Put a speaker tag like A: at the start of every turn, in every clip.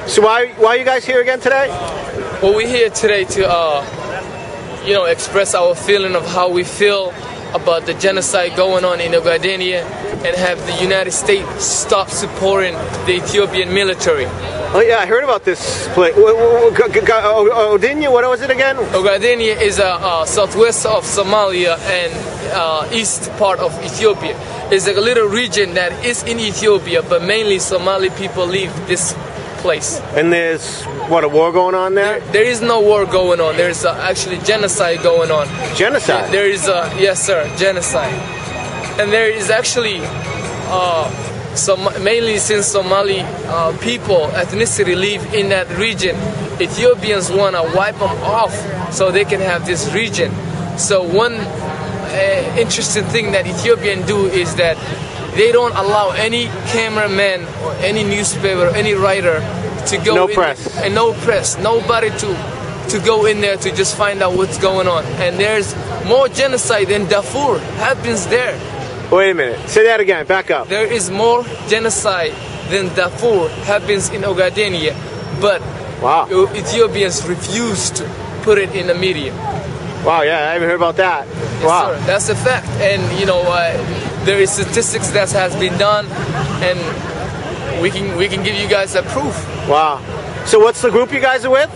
A: So why are you guys here again today?
B: Well, we're here today to, express our feeling of how we feel about the genocide going on in Ogaden and have the United States stop supporting the Ethiopian military.
A: Oh yeah, I heard about this place. Ogaden, what was it again?
B: Ogaden is southwest of Somalia and east part of Ethiopia. It's a little region that is in Ethiopia, but mainly Somali people live this place.
A: And there's, what, a war going on there?
B: There is no war going on. There's actually genocide going on.
A: Genocide?
B: There is, yes sir, genocide. And there is actually, mainly since Somali people, ethnicity live in that region, Ethiopians want to wipe them off so they can have this region. So one interesting thing that Ethiopians do is that they don't allow any cameraman or any newspaper or any writer to go
A: no
B: in
A: press.
B: There, and no press, nobody to go in there to just find out what's going on. And there's more genocide than Darfur happens there.
A: Wait a minute, say that again, back up.
B: There is more genocide than Darfur happens in Ogaden, but
A: wow.
B: Ethiopians refuse to put it in the media.
A: Wow, yeah, I haven't heard about that.
B: Yes,
A: wow.
B: Sir, that's a fact. And there is statistics that has been done, and we can give you guys that proof.
A: Wow. So what's the group you guys are with?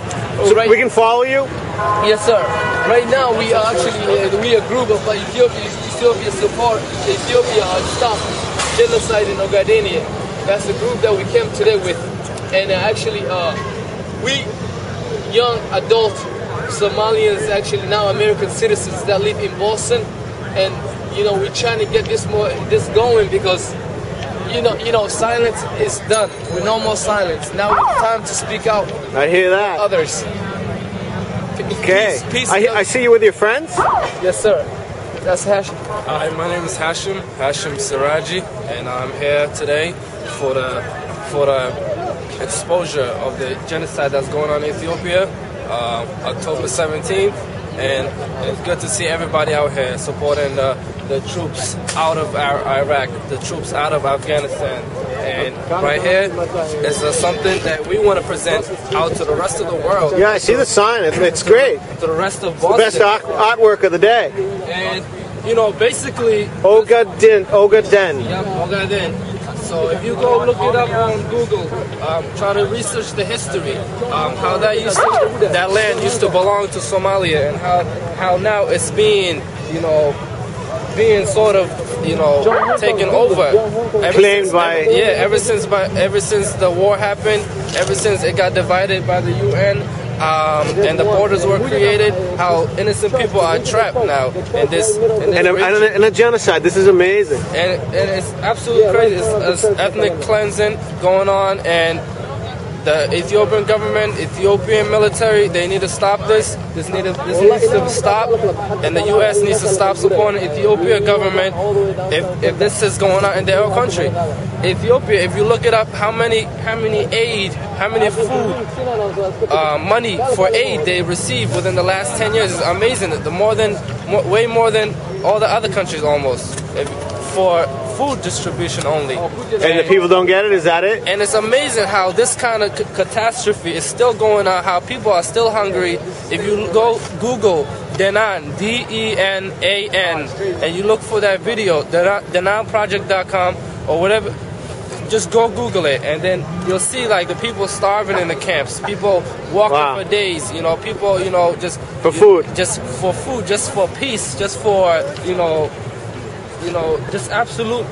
A: So
B: right,
A: we can follow you?
B: Yes, sir. Right now we are actually we a group of Ethiopia support Ethiopia stop genocide in Ogaden. That's the group that we came today with, and actually we young adult Somalians, actually now American citizens that live in Boston, and we're trying to get this going because silence is done. With no more silence. Now it's time to speak out.
A: I hear that.
B: Others.
A: Okay.
B: Peace,
A: I see you with your friends?
B: Yes, sir. That's Hashim.
C: Hi, my name is Hashim Siraji, and I'm here today for the exposure of the genocide that's going on in Ethiopia, October 17th, and it's good to see everybody out here supporting the troops out of Iraq, the troops out of Afghanistan. And right here is something that we want to present out to the rest of the world.
A: Yeah, I see the sign. It's great.
C: To the rest of Boston.
A: It's the best artwork of the day.
C: And, basically...
A: Ogaden.
C: Yeah, Ogaden. So if you go look it up on Google, try to research the history, how that land used to belong to Somalia, and how now it's being sort of taken over.
A: Claimed by
C: ever since the war happened, ever since it got divided by the UN. And the borders were created, how innocent people are trapped now in this
A: and a genocide. This is amazing.
C: And it's absolutely crazy. It's ethnic cleansing going on, and the Ethiopian government, Ethiopian military, they need to stop this. This needs to stop, and the U.S. needs to stop supporting the Ethiopian government if this is going on in their own country. Ethiopia, if you look it up, how many food, money for aid they received within the last 10 years is amazing. Way more than all the other countries almost. For food distribution only.
A: And the people don't get it? Is that it?
C: And it's amazing how this kind of catastrophe is still going on, how people are still hungry. If you go Google Denan, D-E-N-A-N, and you look for that video, denanproject.com or whatever, just go Google it, and then you'll see like the people starving in the camps, people walking for days, people, just
A: for food,
C: just for peace, just for, just absolute,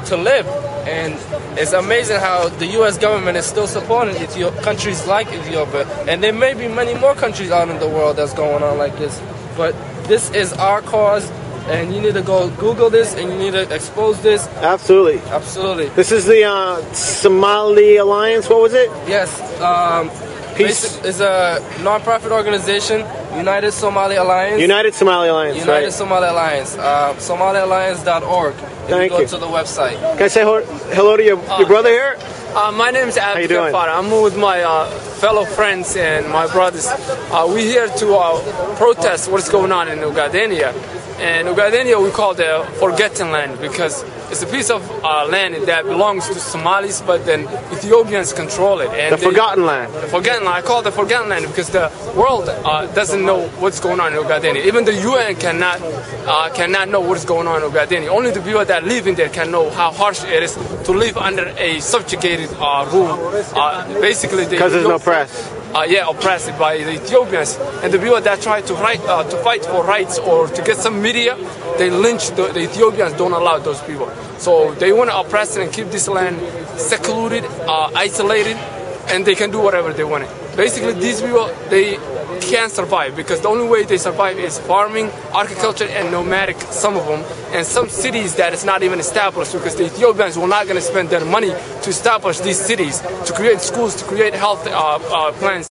C: to live. And it's amazing how the U.S. government is still supporting countries like Ethiopia. And there may be many more countries out in the world that's going on like this. But this is our cause, and you need to go Google this, and you need to expose this.
A: Absolutely.
C: Absolutely.
A: This is the Somali Alliance. What was it?
C: Yes.
A: Peace.
C: It's a non-profit organization, United Somali Alliance.
A: United Somali Alliance,
C: United
A: right.
C: Somali Alliance. SomaliAlliance.org.
B: Then
C: you go to the website.
A: Can I say hello to your brother here?
B: My name is Abdikhayr. I'm with my fellow friends and my brothers. We're here to protest what's going on in Ogaden.
D: And Ogaden we call the forgotten land because it's a piece of land that belongs to Somalis, but then Ethiopians control it. And
A: The forgotten land.
D: The forgotten land. I call it the forgotten land because the world doesn't know what's going on in Ogaden. Even the UN cannot know what's going on in Ogaden. Only the people that live in there can know how harsh it is to live under a subjugated rule. Basically,
A: Because there's no press.
D: Oppressed by the Ethiopians, and the people that try to fight for rights or to get some media, they lynch the Ethiopians. Don't allow those people. So they want to oppress and keep this land secluded, isolated, and they can do whatever they want. Basically, these people they can't survive because the only way they survive is farming, agriculture, and nomadic. Some of them, and some cities that is not even established because the Ethiopians were not going to spend their money to establish these cities, to create schools, to create health plans.